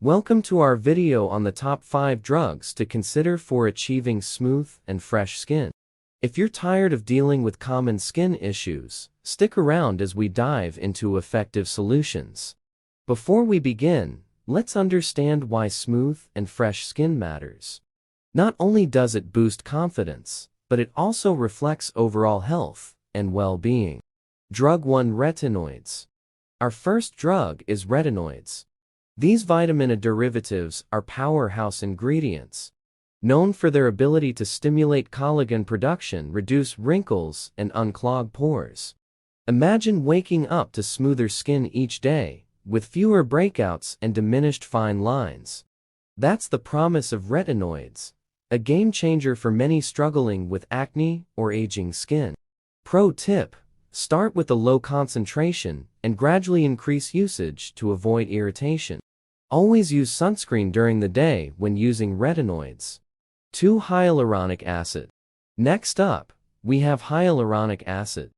Welcome to our video on the top 5 drugs to consider for achieving smooth and fresh skin. If you're tired of dealing with common skin issues, stick around as we dive into effective solutions. Before we begin, let's understand why smooth and fresh skin matters. Not only does it boost confidence, but it also reflects overall health and well-being. Drug 1: Retinoids. Our first drug is retinoids. These vitamin A derivatives are powerhouse ingredients, known for their ability to stimulate collagen production, reduce wrinkles, and unclog pores. Imagine waking up to smoother skin each day, with fewer breakouts and diminished fine lines. That's the promise of retinoids, a game changer for many struggling with acne or aging skin. Pro tip: start with a low concentration and gradually increase usage to avoid irritation. Always use sunscreen during the day when using retinoids. 2. Hyaluronic acid. Next up, we have hyaluronic acid.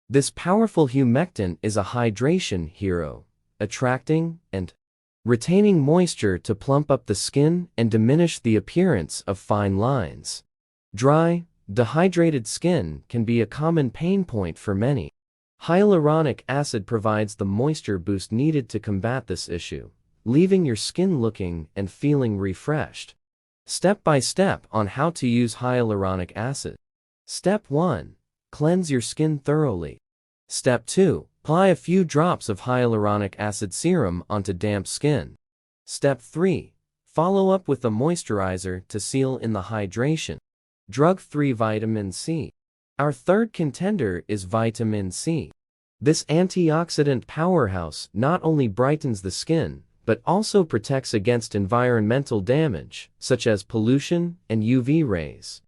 This powerful humectant is a hydration hero, attracting and retaining moisture to plump up the skin and diminish the appearance of fine lines. Dry, dehydrated skin can be a common pain point for many. Hyaluronic acid provides the moisture boost needed to combat this issue, leaving your skin looking and feeling refreshed. Step by step on how to use hyaluronic acid. Step 1. Cleanse your skin thoroughly. Step 2. Apply a few drops of hyaluronic acid serum onto damp skin. Step 3. Follow up with a moisturizer to seal in the hydration. Drug 3: Vitamin C. Our third contender is vitamin C. This antioxidant powerhouse not only brightens the skin, but also protects against environmental damage, such as pollution and UV rays.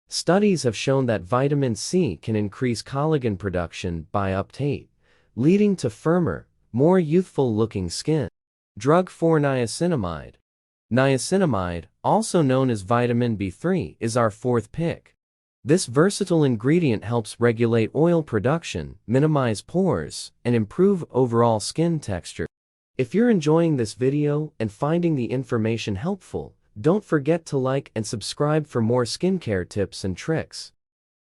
Studies have shown that vitamin C can increase collagen production by up to 8, leading to firmer, more youthful-looking skin. Drug 4: Niacinamide. Niacinamide, also known as vitamin B3, is our fourth pick. This versatile ingredient helps regulate oil production, minimize pores, and improve overall skin texture. If you're enjoying this video and finding the information helpful, don't forget to like and subscribe for more skincare tips and tricks.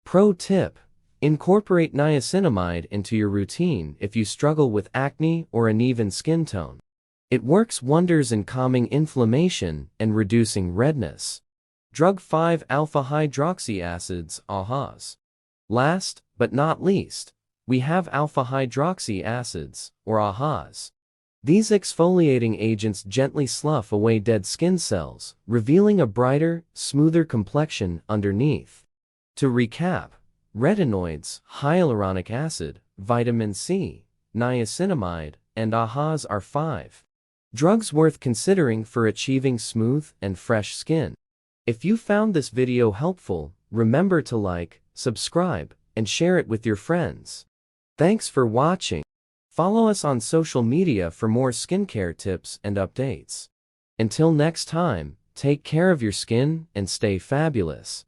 Pro tip: incorporate niacinamide into your routine if you struggle with acne or uneven skin tone. It works wonders in calming inflammation and reducing redness. Drug 5: Alpha hydroxy acids, AHAs. Last but not least, we have alpha hydroxy acids, or AHAs. These exfoliating agents gently slough away dead skin cells, revealing a brighter, smoother complexion underneath. To recap, retinoids, hyaluronic acid, vitamin C, niacinamide, and AHAs are 5 drugs worth considering for achieving smooth and fresh skin. If you found this video helpful, remember to like, subscribe, and share it with your friends. Thanks for watching. Follow us on social media for more skincare tips and updates. Until next time, take care of your skin and stay fabulous.